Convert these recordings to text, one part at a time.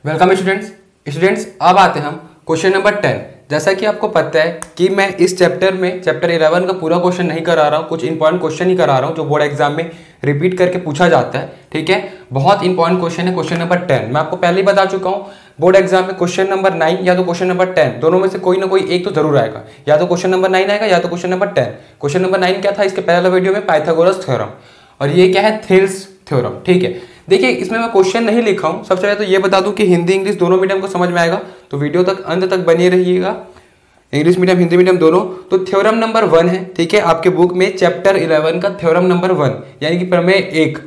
Welcome students अब आते हैं हम क्वेश्चन नंबर 10। जैसा कि आपको पता है कि मैं इस चैप्टर 11 का पूरा क्वेश्चन नहीं करा रहा हूँ, कुछ इंपॉर्टेंट क्वेश्चन ही करा रहा हूँ जो बोर्ड एग्जाम में रिपीट करके पूछा जाता है। ठीक है, बहुत इंपॉर्टेंट क्वेश्चन है क्वेश्चन नंबर 10। मैं आपको पहले ही बता चुका हूँ बोर्ड एग्जाम में क्वेश्चन नंबर 9 या तो क्वेश्चन नंबर 10 दोनों में से कोई ना कोई एक तो जरूर आएगा, या तो क्वेश्चन नंबर 9 आएगा या तो क्वेश्चन नंबर 10। क्वेश्चन नंबर 9 क्या था इसके पहले वीडियो में, पाइथागोरस थ्योरम, और ये क्या है, थेल्स थ्योरम। ठीक है, देखिए इसमें मैं क्वेश्चन नहीं लिखा हूं। सबसे पहले तो ये बता दूं कि हिंदी इंग्लिश दोनों मीडियम को समझ में आएगा, तो वीडियो तक अंत तक बने रहिएगा, इंग्लिश मीडियम हिंदी मीडियम दोनों। तो थ्योरम नंबर 1 है, ठीक है, आपके बुक में चैप्टर 11 का थ्योरम नंबर 1 यानी कि प्रमेय 1।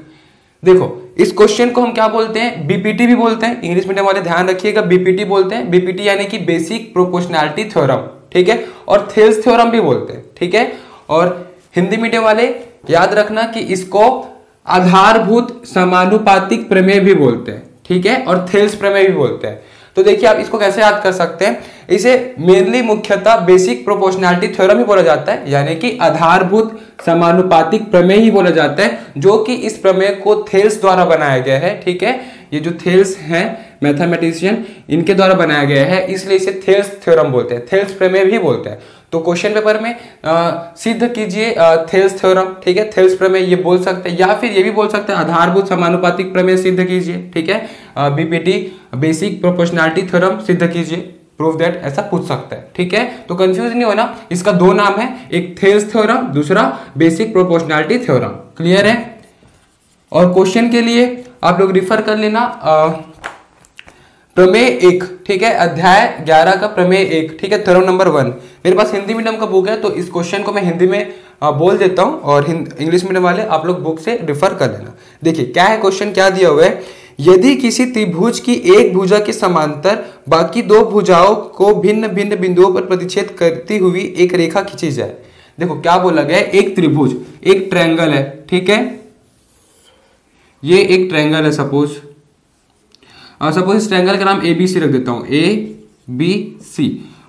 देखो इस क्वेश्चन को हम क्या बोलते हैं, बीपीटी भी बोलते हैं, इंग्लिश मीडियम वाले ध्यान रखिएगा, बीपीटी बोलते हैं। बीपीटी यानी कि बेसिक प्रोपोर्शनैलिटी थ्योरम, ठीक है, और थेल्स थ्योरम भी बोलते हैं। ठीक है, और हिंदी मीडियम वाले याद रखना कि इसको आधारभूत समानुपातिक प्रमेय भी बोलते हैं। ठीक है, और थेल्स प्रमेय भी बोलते हैं। तो देखिए आप इसको कैसे याद कर सकते हैं, इसे मेनली मुख्यतः बेसिक प्रोपोर्शनैलिटी थ्योरम ही बोला जाता है, यानी कि आधारभूत समानुपातिक प्रमेय ही बोला जाता है, जो कि इस प्रमेय को थेल्स द्वारा बनाया गया है। ठीक है, ये जो थेल्स हैं मैथमेटिशियन, इनके द्वारा बनाया गया है, इसलिए इसे थेल्स थ्योरम बोलते हैं, थेल्स प्रमेय भी बोलते हैं। तो क्वेश्चन पेपर में सिद्ध कीजिए थेल्स थ्योरम। ठीक है, थेल्स प्रमेय ये बोल सकते हैं, या फिर ये भी बोल सकते हैं आधारभूत समानुपातिक प्रमेय सिद्ध कीजिए। ठीक है, बीपीटी बेसिक प्रोपोर्शनैलिटी थ्योरम सिद्ध कीजिए, प्रूव दैट, ऐसा पूछ सकता है। ठीक है, तो कंफ्यूज नहीं होना, इसका दो नाम है, एक थेल्स थ्योरम, दूसरा बेसिक प्रोपोर्शनैलिटी थ्योरम। क्लियर है? और क्वेश्चन के लिए आप लोग रिफर कर लेना प्रमेय 1, ठीक है, अध्याय 11 का प्रमेय 1, ठीक है, थ्योरम नंबर 1। मेरे पास हिंदी मीडियम का बुक है, तो इस क्वेश्चन को मैं हिंदी में बोल देता हूं, और इंग्लिश मीडियम वाले आप लोग बुक से रिफर कर लेना। देखिए क्या है क्वेश्चन, क्या दिया हुआ है, यदि किसी त्रिभुज की एक भुजा के समांतर बाकी दो भुजाओं को भिन्न भिन्न बिंदुओं पर प्रतिच्छेद करती हुई एक रेखा खींची जाए। देखो क्या बोला गया है, एक त्रिभुज, एक ट्रायंगल है, ठीक है, ये एक ट्रायंगल है, सपोज इस ट्रायंगल का नाम ABC रख देता हूं, ABC।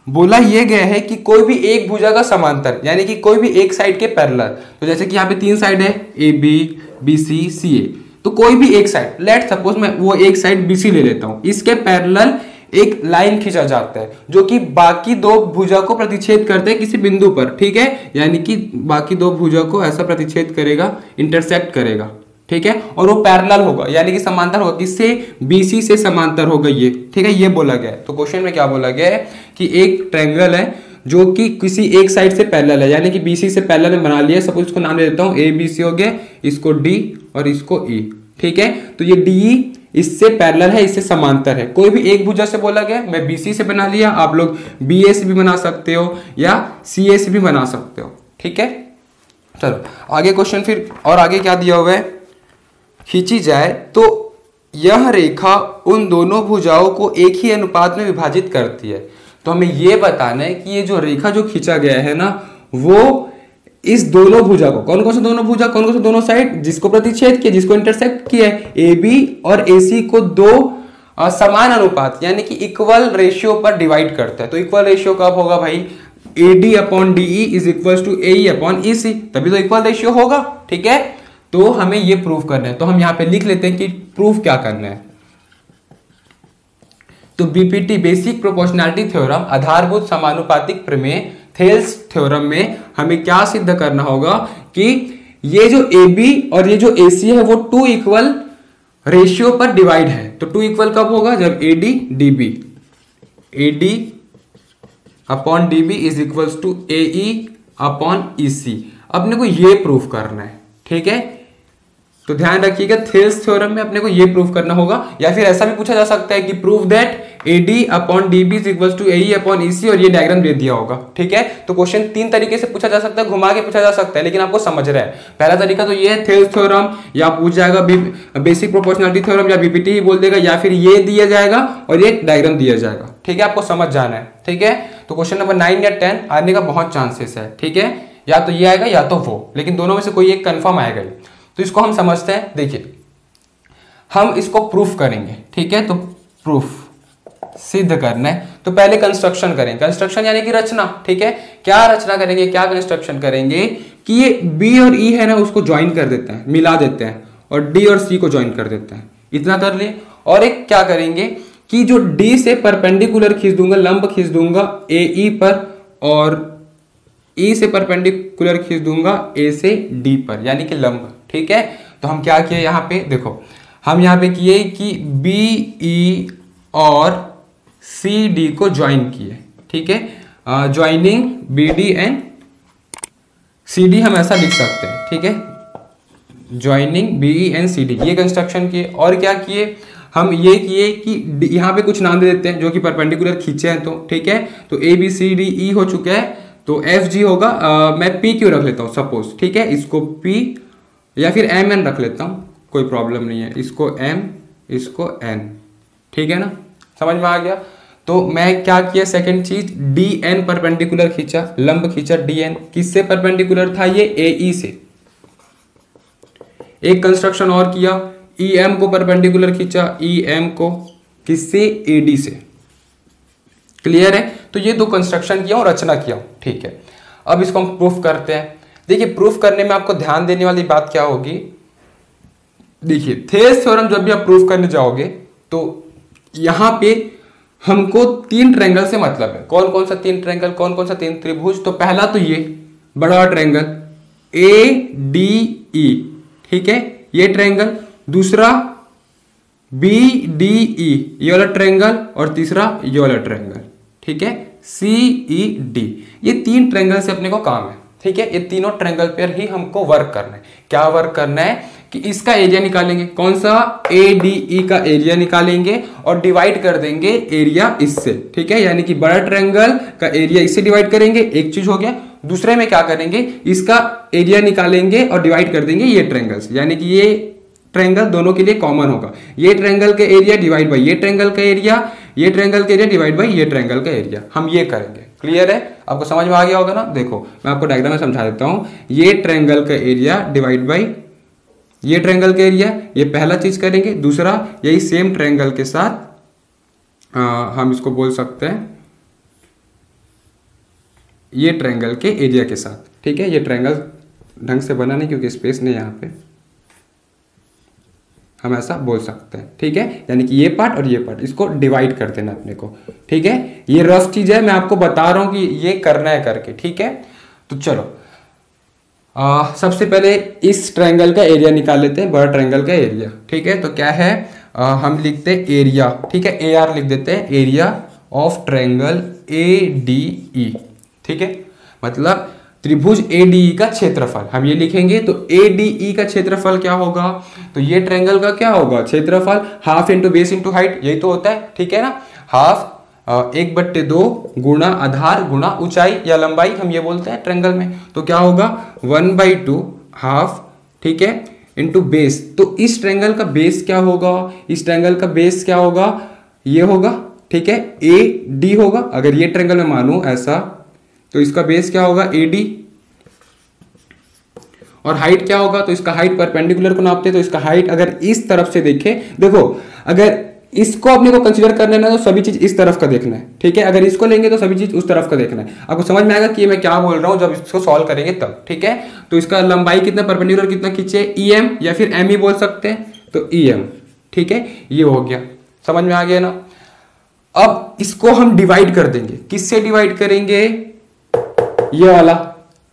बोला ये गया है कि कोई भी एक भुजा का समांतर, यानी कि कोई भी एक साइड के पैरेलल, तो जैसे कि यहाँ पे 3 साइड है, AB, BC, CA, तो कोई भी एक साइड, लेट सपोज मैं वो एक साइड BC ले लेता हूं, इसके पैरेलल एक लाइन खींचा जाता है जो कि बाकी दो भुजा को प्रतिच्छेद करते हैं किसी बिंदु पर। ठीक है, यानी कि बाकी दो भुजा को ऐसा प्रतिच्छेद करेगा, इंटरसेक्ट करेगा। ठीक है, और वो पैरेलल होगा, यानी कि समांतर होगा, किससे, BC से समांतर होगा ये। ठीक है, ये बोला गया है। तो क्वेश्चन में क्या बोला गया है कि एक ट्रायंगल है जो कि किसी एक साइड से पैरेलल है, यानी कि BC से पैरेलल में बना लिया, सपोज इसको नाम दे देता हूं ABC हो गया, इसको D और इसको E। ठीक है, तो ये DE इससे पैरेलल है, इससे समांतर है, कोई भी एक भुजा से बोला गया, मैं BC से बना लिया, आप लोग BA से भी बना सकते हो या CA से भी बना सकते हो। ठीक है, चलो आगे क्वेश्चन, फिर और आगे क्या दिया हुआ है, खींची जाए तो यह रेखा उन दोनों भुजाओं को एक ही अनुपात में विभाजित करती है। तो हमें यह बताना है कि ये जो रेखा जो खींचा गया है ना, वो इस दोनों भुजा को, कौन कौन से दोनों भुजा, कौन कौन से दोनों साइड, जिसको प्रतिच्छेद किया, जिसको इंटरसेक्ट किया है, AB और AC को दो समान अनुपात यानी कि इक्वल रेशियो पर डिवाइड करता है। तो इक्वल रेशियो कब होगा भाई, AD upon DE is equal to AE upon EC, तभी तो इक्वल रेशियो होगा। ठीक है, तो हमें ये प्रूफ करना है, तो हम यहां पे लिख लेते हैं कि प्रूफ क्या करना है। तो बीपीटी बेसिक प्रोपोर्शनैलिटी थ्योरम, आधारभूत समानुपातिक प्रमेय, थेल्स थ्योरम में हमें क्या सिद्ध करना होगा कि ये जो AB और ये जो AC है वो 2 इक्वल रेशियो पर डिवाइड है। तो 2 इक्वल कब होगा, जब AD upon DB is equal to AE upon EC। अपने को ये प्रूफ करना है। ठीक है, तो ध्यान रखिएगा थेल्स थ्योरम में अपने को ये प्रूफ करना होगा, या फिर ऐसा भी पूछा जा सकता है कि prove that AD upon DB is equal to AE upon EC, और ये डायग्राम दे दिया होगा। ठीक है, तो क्वेश्चन 3 तरीके से पूछा जा सकता है, घुमा के पूछा जा सकता है, लेकिन आपको समझ रहा है। पहला तरीका तो ये है थेल्स थ्योरम, या पूछ जाएगा बेसिक प्रोपोर्शनैलिटी थ्योरम, या बीपीटी ही बोल देगा, या फिर ये दिया जाएगा और ये डायग्राम दिया जाएगा। ठीक है, आपको समझ जाना है। ठीक है, तो क्वेश्चन नंबर 9 या 10 आने का बहुत चांसेस है। ठीक है, या तो ये आएगा या तो वो, लेकिन दोनों में से कोई एक कंफर्म आएगा। तो इसको हम समझते हैं। देखिए हम इसको प्रूफ करेंगे। ठीक है, तो प्रूफ सिद्ध करना है, तो पहले कंस्ट्रक्शन करें। कंस्ट्रक्शन यानी कि रचना। ठीक है, क्या रचना करेंगे, क्या कंस्ट्रक्शन करेंगे कि ये B और E है ना, उसको ज्वाइन कर देते हैं, मिला देते हैं, और D और C को ज्वाइन कर देते हैं। इतना कर लिए। और एक क्या करेंगे कि जो डी से परपेंडिकुलर खींच दूंगा, लंब खींच दूंगा ए ई पर, और ई से परपेंडिकुलर खींच दूंगा ए से डी पर, यानी कि लंब। ठीक है, तो हम क्या किए यहाँ पे, देखो हम यहाँ पे किए कि बी ई और सी डी को ज्वाइन किए। ठीक है, joining B D and C D हम ऐसा लिख सकते हैं। ठीक है, joining B E and C D, ये कंस्ट्रक्शन किए। और क्या किए, हम ये किए कि यहाँ पे कुछ नाम दे देते हैं जो कि परपेंडिकुलर खींचे हैं। तो ठीक है, तो A B C D E हो चुका है, तो एफ जी होगा। मैं पी क्यू रख लेता हूँ सपोज। ठीक है, इसको पी या फिर एम एन रख लेता हूँ, कोई प्रॉब्लम नहीं है। इसको एम, इसको एन। ठीक है ना, समझ में आ गया। तो मैं क्या किया, सेकंड चीज डी एन परपेंडिकुलर खींचा, लंब खींचा डी एन। किससे परपेंडिकुलर था, ये ए ई से। एक कंस्ट्रक्शन और किया, ई एम को परपेंडिकुलर खींचा, ई एम को किससे, ए डी से। क्लियर है, तो ये दो कंस्ट्रक्शन किया और रचना किया। ठीक है, अब इसको हम प्रूफ करते हैं। देखिए, प्रूफ करने में आपको ध्यान देने वाली बात क्या होगी, देखिए थेल्स थ्योरम जब भी आप प्रूफ करने जाओगे तो यहां पे हमको तीन ट्रायंगल से मतलब है। कौन कौन सा तीन ट्रायंगल, कौन कौन सा तीन त्रिभुज, तो पहला तो ये बड़ा ट्रायंगल ए डी ई। ठीक है, ये ट्रायंगल। दूसरा बी डी ई, ये वाला ट्रायंगल। और तीसरा ये वाला ट्रायंगल। ठीक है, सी ई डी, ये तीन ट्रायंगल से अपने को काम है। ठीक है, ये तीनों ट्रायंगल पर ही हमको वर्क करना है। क्या वर्क करना है कि इसका एरिया निकालेंगे, कौन सा, ए डी ई का एरिया निकालेंगे और डिवाइड कर देंगे एरिया इससे। ठीक है, यानी कि बड़ा ट्रायंगल का एरिया इससे डिवाइड करेंगे, एक चीज हो गया। दूसरे में क्या करेंगे, इसका एरिया निकालेंगे और डिवाइड कर देंगे ये ट्रायंगल्स, यानी कि ये ट्रायंगल दोनों के लिए कॉमन होगा। ये ट्रायंगल का एरिया डिवाइड बाई ये ट्रायंगल का एरिया, ये ट्रायंगल का एरिया डिवाइड बाई ये ट्रायंगल का एरिया, हम ये करेंगे। क्लियर है, आपको समझ में आ गया होगा ना। देखो मैं आपको डायग्राम में समझा देता हूं। ये ट्रायंगल का एरिया डिवाइड बाई ये ट्रायंगल का एरिया, ये पहला चीज करेंगे। दूसरा, यही सेम ट्रायंगल के साथ हम इसको बोल सकते हैं ये ट्रायंगल के एरिया के साथ। ठीक है, ये ट्रायंगल ढंग से बना नहीं क्योंकि स्पेस नहीं यहाँ पे, हम ऐसा बोल सकते हैं। ठीक है, यानी कि ये पार्ट और ये पार्ट, इसको डिवाइड कर देना अपने को। ठीक है, ये रफ चीज है, मैं आपको बता रहा हूं कि ये करना है करके। ठीक है, तो चलो सबसे पहले इस ट्रायंगल का एरिया निकाल लेते हैं, बड़ा ट्रायंगल का एरिया। ठीक है, तो क्या है, हम लिखते हैं एरिया। ठीक है, ए आर लिख देते हैं, area of triangle A D E. ठीक है, मतलब त्रिभुज ए डी ई का क्षेत्रफल हम ये लिखेंगे। तो ए डी ई का क्षेत्रफल क्या होगा, तो ये ट्रायंगल का क्या होगा, क्षेत्रफल half into base into height, यही तो होता है। ठीक है ना, हाफ 1/2 गुणा आधार गुणा ऊंचाई या लंबाई, हम ये बोलते हैं ट्रायंगल में। तो क्या होगा 1/2 हाफ, ठीक है, इंटू बेस। तो इस ट्रायंगल का बेस क्या होगा, इस ट्रायंगल का बेस क्या होगा, ये होगा। ठीक है, ए डी होगा। अगर ये ट्रायंगल में मानूं ऐसा, तो इसका बेस क्या होगा, ए डी। और हाइट क्या होगा, तो इसका हाइट परपेंडिकुलर को नापते हैं, तो इसका हाइट अगर इस तरफ से देखें, देखो अगर इसको अपने को कंसीडर करना है ना, तो सभी चीज इस तरफ का देखना है। ठीक है, अगर इसको लेंगे तो सभी चीज उस तरफ का देखना है। आपको समझ में आएगा कि मैं क्या बोल रहा हूं जब इसको सॉल्व करेंगे तब। ठीक है, तो इसका लंबाई कितना, परपेंडिकुलर कितना खींचे, ई एम या फिर एम ई बोल सकते हैं, तो ई एम। ठीक है, ये हो गया, समझ में आ गया ना। अब इसको हम डिवाइड कर देंगे, किससे डिवाइड करेंगे, ये वाला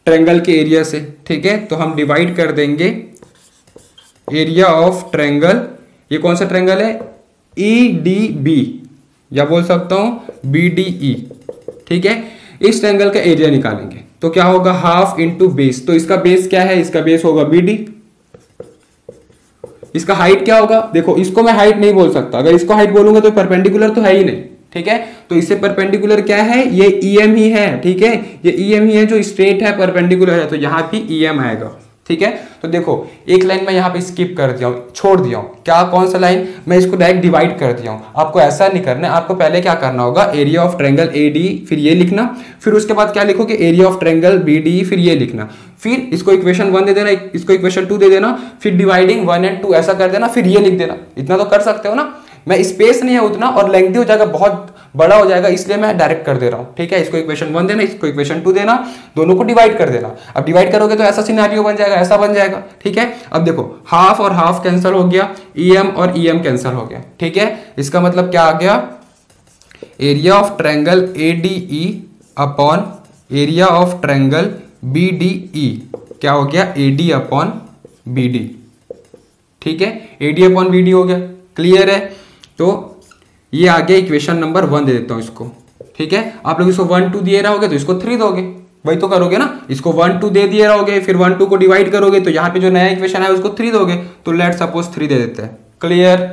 ट्रायंगल के एरिया से। ठीक है, तो हम डिवाइड कर देंगे एरिया ऑफ ट्रायंगल, ये कौन सा ट्रायंगल है, ई डी बी, या बोल सकता हूं बी डी ई। ठीक है, इस ट्रायंगल का एरिया निकालेंगे, तो क्या होगा हाफ इंटू बेस। तो इसका बेस क्या है, इसका बेस होगा बी डी। इसका हाइट क्या होगा, देखो इसको मैं हाइट नहीं बोल सकता, अगर इसको हाइट बोलूंगा तो परपेंडिकुलर तो है ही नहीं। ठीक है, तो इससे परपेंडिकुलर क्या है, ये ई एम ही है। ठीक है, ये ई एम ही है जो स्ट्रेट है, परपेंडिकुलर है, तो यहां भी ई एम आएगा। ठीक है, तो देखो एक लाइन मैं यहाँ पे स्किप कर दिया हूँ, छोड़ दिया हूँ। क्या, कौन सा लाइन, मैं इसको डायरेक्ट डिवाइड कर दिया हूँ। आपको ऐसा नहीं करना है, आपको पहले क्या करना होगा, area of triangle A D, फिर ये लिखना, फिर उसके बाद क्या लिखोगे, area of triangle B D, फिर ये लिखना, फिर इसको इक्वेशन 1 दे देना, इसको इक्वेशन 2 दे देना, फिर डिवाइडिंग 1 और 2 ऐसा कर देना, फिर ये लिख देना। इतना तो कर सकते हो ना। मैं स्पेस नहीं है उतना और लेंथी हो जाएगा, बहुत बड़ा हो जाएगा, इसलिए मैं डायरेक्ट कर दे रहा हूँ। ठीक है, इसको इक्वेशन 1 देना, इसको इक्वेशन 2 देना, दोनों को डिवाइड कर देना। अब डिवाइड करोगे तो ऐसा सिनेरियो बन जाएगा, ऐसा बन जाएगा। ठीक है, अब देखो हाफ और हाफ कैंसिल हो गया, EM और EM कैंसिल हो गया। ठीक है, इसका मतलब क्या आ गया, area of triangle ADE upon area of triangle BDE क्या हो गया, AD अपॉन BD। ठीक है, AD अपॉन BD हो गया। क्लियर है, तो ये आ गया इक्वेशन नंबर 1 दे देता हूं इसको। ठीक है, आप लोग इसको 1 2 दिए रहोगे तो इसको 3 दोगे, वही तो करोगे ना। इसको 1 2 दे दिए रहोगे, फिर 1 2 को डिवाइड करोगे तो यहाँ पे जो नया इक्वेशन है उसको 3 दोगे, तो लेट सपोज 3 दे देते हैं। क्लियर,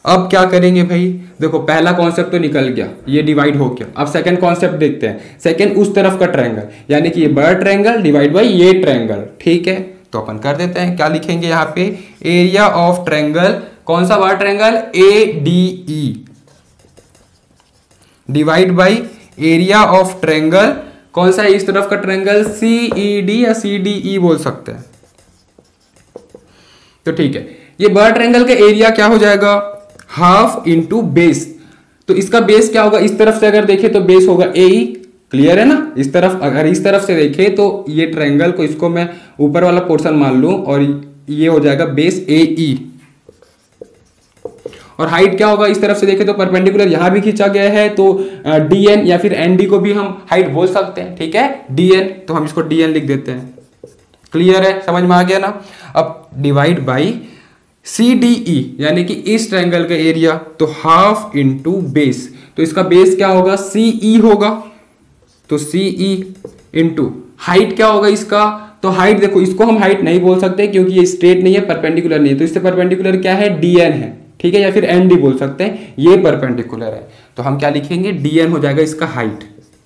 अब क्या करेंगे भाई, देखो पहला कॉन्सेप्ट तो निकल गया, ये डिवाइड हो गया। अब सेकंड कॉन्सेप्ट देखते हैं। सेकंड उस तरफ का ट्रायंगल, यानी कि ये बड़ा ट्रायंगल डिवाइड बाय ये ट्रायंगल। ठीक है, तो अपन कर देते हैं, क्या लिखेंगे यहाँ पे, एरिया ऑफ ट्रायंगल, कौन सा बड़ा triangle, ADE divide by area of triangle, कौन सा है इस तरफ का ट्रायंगल, CED या CDE बोल सकते हैं। तो ठीक है, ये बड़ा ट्रायंगल का एरिया क्या हो जाएगा, हाफ इंटू बेस। तो इसका बेस क्या होगा, इस तरफ से अगर देखे तो बेस होगा AE। क्लियर है ना, इस तरफ अगर इस तरफ से देखे तो ये ट्रायंगल को, इसको मैं ऊपर वाला पोर्शन मान लूं और ये हो जाएगा बेस AE। और हाइट क्या होगा, इस तरफ से देखे तो परपेंडिकुलर यहां भी खींचा गया है, तो DN या फिर ND को भी हम हाइट बोल सकते हैं। ठीक है, DN, तो हम इसको DN लिख देते हैं। क्लियर है, समझ में आ गया ना। अब डिवाइड बाई CDE यानी कि इस ट्रायंगल का एरिया, तो हाफ इंटू बेस, तो इसका बेस क्या होगा, CE होगा, तो CE इंटू हाइट क्या होगा इसका, तो हाइट देखो इसको हम हाइट नहीं बोल सकते क्योंकि ये स्ट्रेट नहीं है, परपेंडिकुलर नहीं है, तो इससे परपेंडिकुलर क्या है, DN है। ठीक है, या फिर ND बोल सकते हैं, ये परपेंडिकुलर है, तो हम क्या लिखेंगे, DN हो जाएगा इसका हाइट।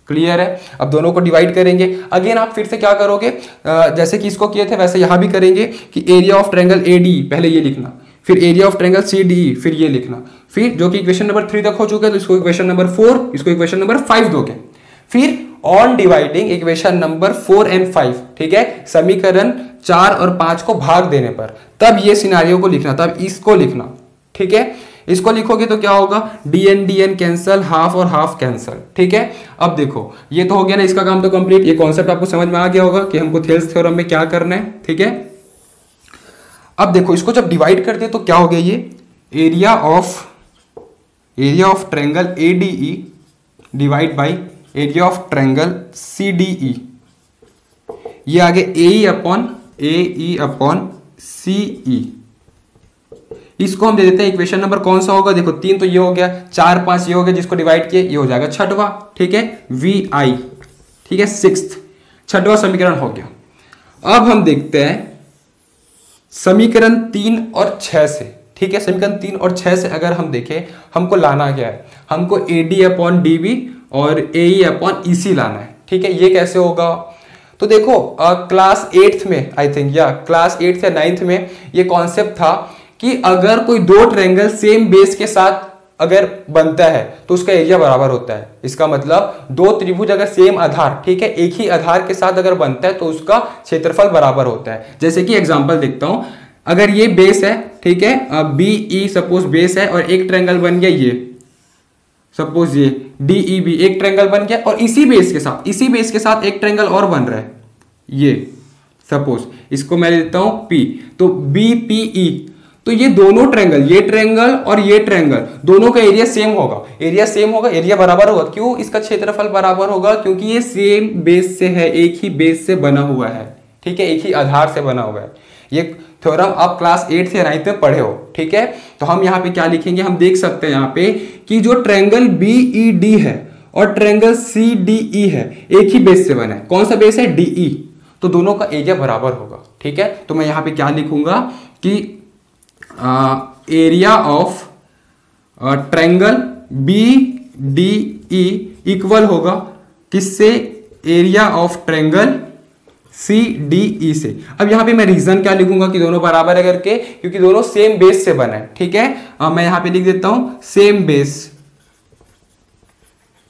क्लियर है, अब दोनों को डिवाइड करेंगे। अगेन आप फिर से क्या करोगे, जैसे कि इसको किए थे वैसे यहां भी करेंगे कि एरिया ऑफ ट्रायंगल ADE पहले ये लिखना, फिर एरिया ऑफ ट्रायंगल CDE फिर ये लिखना, फिर जो कि इक्वेशन नंबर 3 तक हो चुका है तो इसको इक्वेशन नंबर 4, इसको इक्वेशन नंबर 5 दोगे, फिर on dividing equation number 4 and 5। ठीक है, समीकरण 4 और 5 को भाग देने पर तब ये सिनारियो को लिखना, तब इसको लिखना। ठीक है, इसको लिखोगे तो क्या होगा, DN कैंसल, हाफ और हाफ कैंसल। ठीक है, अब देखो ये तो हो गया ना, इसका काम तो कंप्लीट। ये कॉन्सेप्ट आपको समझ में आ गया होगा कि हमको थेल्स थ्योरम में क्या करना है। ठीक है, अब देखो इसको जब डिवाइड कर दे तो क्या हो गया, ये area of triangle ADE divide by area of triangle CDE, ये आगे AE अपॉन CE। इसको हम दे देते हैं इक्वेशन नंबर कौन सा होगा, देखो 3 तो ये हो गया, 4 5 ये हो गया, जिसको डिवाइड किए ये हो जाएगा छठवा। ठीक है, VI। ठीक है, 6th छठवा समीकरण हो गया। अब हम देखते हैं समीकरण 3 और 6 से। ठीक है, समीकरण 3 और 6 से अगर हम देखें, हमको लाना क्या है, हमको AD अपॉन DB और AE अपॉन EC लाना है। ठीक है, ये कैसे होगा, तो देखो क्लास 8th में आई थिंक, या क्लास 8th या 9th में ये कॉन्सेप्ट था कि अगर कोई दो ट्रायंगल सेम बेस के साथ अगर बनता है तो उसका एरिया बराबर होता है। इसका मतलब दो त्रिभुज अगर सेम आधार, ठीक है, एक ही आधार के साथ अगर बनता है तो उसका क्षेत्रफल बराबर होता है। जैसे कि एग्जांपल देखता हूं, अगर ये बेस है, ठीक है, BE सपोज बेस है और एक ट्रायंगल बन गया, ये सपोज ये DEB एक ट्रायंगल बन गया और इसी बेस के साथ एक ट्रायंगल और बन रहा है, ये सपोज इसको मैं लेता हूं P, तो BPE, तो ये दोनों ट्रायंगल, ये ट्रायंगल और ये ट्रायंगल, दोनों का एरिया सेम होगा, एरिया बराबर होगा। क्यों? इसका क्षेत्रफल बराबर होगा क्योंकि ये सेम बेस से है, एक ही बेस से बना हुआ है, ठीक है, एक ही आधार से बना हुआ है। ये थ्योरम आप क्लास 8 से 9 में पढ़े हो, ठीक है। तो हम यहाँ पे क्या लिखेंगे, हम देख सकते हैं यहाँ पे कि जो ट्रायंगल BED है और ट्रायंगल CDE है, एक ही बेस से बना है। कौन सा बेस है? DE, तो दोनों का एरिया बराबर होगा, ठीक है। तो मैं यहाँ पे क्या लिखूंगा कि area of triangle BDE equal होगा किससे? एरिया ऑफ ट्रायंगल CDE से। अब यहां पे मैं रीजन क्या लिखूंगा कि दोनों बराबर है करके, क्योंकि दोनों सेम बेस से बना है, ठीक है। मैं यहां पे लिख देता हूं सेम बेस,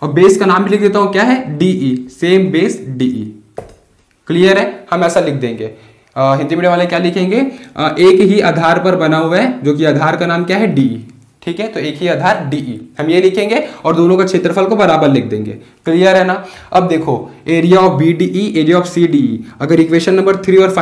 और बेस का नाम भी लिख देता हूं, क्या है? DE, same base DE। Clear है? हम ऐसा लिख देंगे। हिंदी मीडियम वाले क्या लिखेंगे? एक ही आधार पर बना हुआ है, जो कि आधार का नाम क्या है? DE, ठीक है, तो एक ही आधार DE हम ये लिखेंगे और दोनों का क्षेत्रफल को बराबर लिख देंगे। क्लियर है ना। अब देखो area of BDE, area of CDE, अगर इक्वेशन नंबर 3 और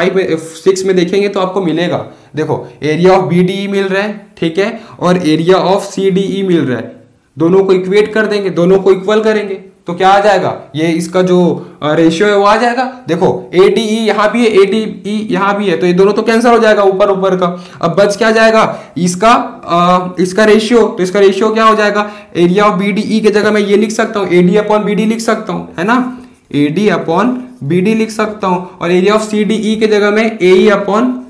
6 में देखेंगे तो आपको मिलेगा, देखो एरिया ऑफ BDE मिल रहा है, ठीक है, और एरिया ऑफ CDE मिल रहा है, दोनों को इक्वेट कर देंगे, दोनों को इक्वल करेंगे तो क्या आ जाएगा, ये इसका जो रेशियो है वो आ जाएगा। देखो ADE यहाँ भी है, ADE यहाँ भी है, तो ये दोनों तो कैंसिल हो जाएगा ऊपर ऊपर का। अब बच क्या जाएगा, इसका रेशियो, तो इसका रेशियो क्या हो जाएगा, एरिया ऑफ BDE के जगह मैं ये लिख सकता हूँ AD अपॉन BD लिख सकता हूँ, है ना, AD अपॉन BD लिख सकता हूँ, और एरिया ऑफ CDE के जगह मैं AE अपॉन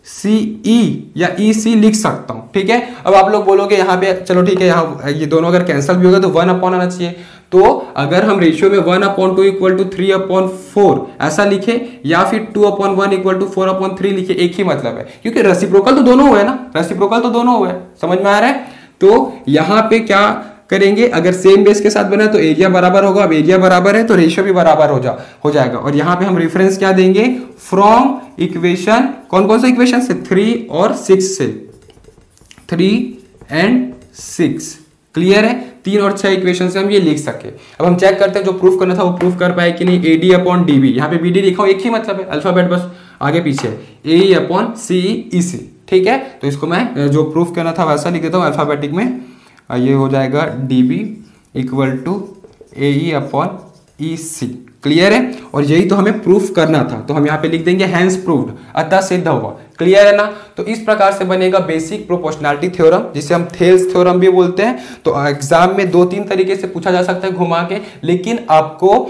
CE या EC लिख सकता हूं। ठीक है, अब आप लोग बोलोगे यहाँ पे चलो ठीक है, यहाँ ये दोनों अगर कैंसिल भी होगा तो 1 अपॉन आना चाहिए, तो अगर हम रेशियो में 1/2 इक्वल टू 3/4 ऐसा लिखे या फिर 2/1 इक्वल टू 4/3 लिखे, एक ही मतलब है, क्योंकि रेसिप्रोकल तो दोनों हुए ना, रेसिप्रोकल तो दोनों हुए, समझ में आ रहा है। तो यहाँ पे क्या करेंगे, अगर सेम बेस के साथ बना तो एरिया बराबर होगा, अब एरिया बराबर है तो रेशियो भी बराबर हो जाएगा। और यहाँ पे हम रेफरेंस क्या देंगे, फ्रॉम इक्वेशन, कौन कौन सा इक्वेशन से, 3 और 6 से, 3 and 6। क्लियर है, 3 और 6 इक्वेशन से हम ये लिख सके। अब हम चेक करते हैं जो प्रूफ करना था वो प्रूफ कर पाए कि नहीं। AD अपॉन DB, यहाँ पे BD लिखा हूं, एक ही मतलब है, अल्फाबेट बस आगे पीछे, AE अपॉन CE EC। ठीक है, तो इसको मैं जो प्रूफ करना था वैसा लिख देता हूँ अल्फाबेटिक में, ये हो जाएगा DB equal to AE upon EC। Clear है, और यही तो हमें प्रूफ करना था, तो हम यहाँ पे लिख देंगे हैंस प्रूव्ड, अतः सिद्ध हुआ। क्लियर है ना। तो इस प्रकार से बनेगा बेसिक प्रोपोर्शनैलिटी थ्योरम, जिसे हम थेल्स थ्योरम भी बोलते हैं। तो एग्जाम में 2-3 तरीके से पूछा जा सकता है घुमा के, लेकिन आपको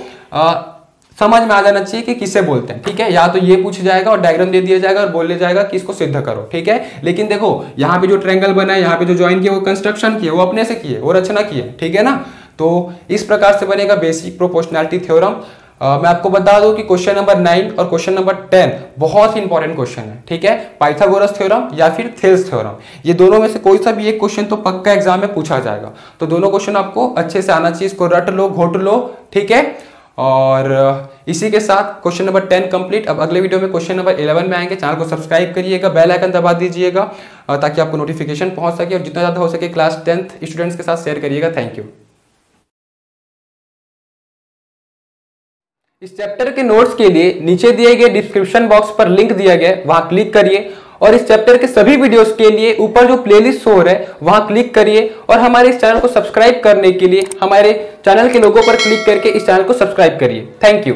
समझ में आ जाना चाहिए कि किसे बोलते हैं। ठीक है, या तो ये पूछ जाएगा और डायग्राम दे दिया जाएगा और बोल दिया जाएगा कि इसको सिद्ध करो। ठीक है, लेकिन देखो यहाँ पे जो ट्रायंगल बना है, यहाँ पे जो ज्वाइन किया, वो कंस्ट्रक्शन किए, वो अपने से किए, वो रचना किए। ठीक है ना, तो इस प्रकार से बनेगा बेसिक प्रोपोर्शनैलिटी थ्योरम। मैं आपको बता दूं कि क्वेश्चन नंबर 9 और क्वेश्चन नंबर 10 बहुत ही इंपॉर्टेंट क्वेश्चन है। ठीक है, पाइथागोरस थ्योरम या फिर थेल्स थ्योरम, ये दोनों में से कोई सा भी एक क्वेश्चन तो पक्का एग्जाम में पूछा जाएगा। तो दोनों क्वेश्चन आपको अच्छे से आना चाहिए, इसको रट लो, घोट लो। ठीक है, और इसी के साथ क्वेश्चन नंबर 10 कंप्लीट। अब अगले वीडियो में क्वेश्चन नंबर 11 में आएंगे। चैनल को सब्सक्राइब करिएगा, बेल आइकन दबा दीजिएगा ताकि आपको नोटिफिकेशन पहुंच सके, और जितना ज्यादा हो सके क्लास 10th स्टूडेंट्स के साथ शेयर करिएगा। Thank you. इस चैप्टर के नोट्स के लिए नीचे दिए गए डिस्क्रिप्शन बॉक्स पर लिंक दिया गया है, वहां क्लिक करिए, और इस चैप्टर के सभी वीडियोस के लिए ऊपर जो प्लेलिस्ट शो हो रहा है वहां क्लिक करिए, और हमारे इस चैनल को सब्सक्राइब करने के लिए हमारे चैनल के लोगो पर क्लिक करके इस चैनल को सब्सक्राइब करिए। Thank you.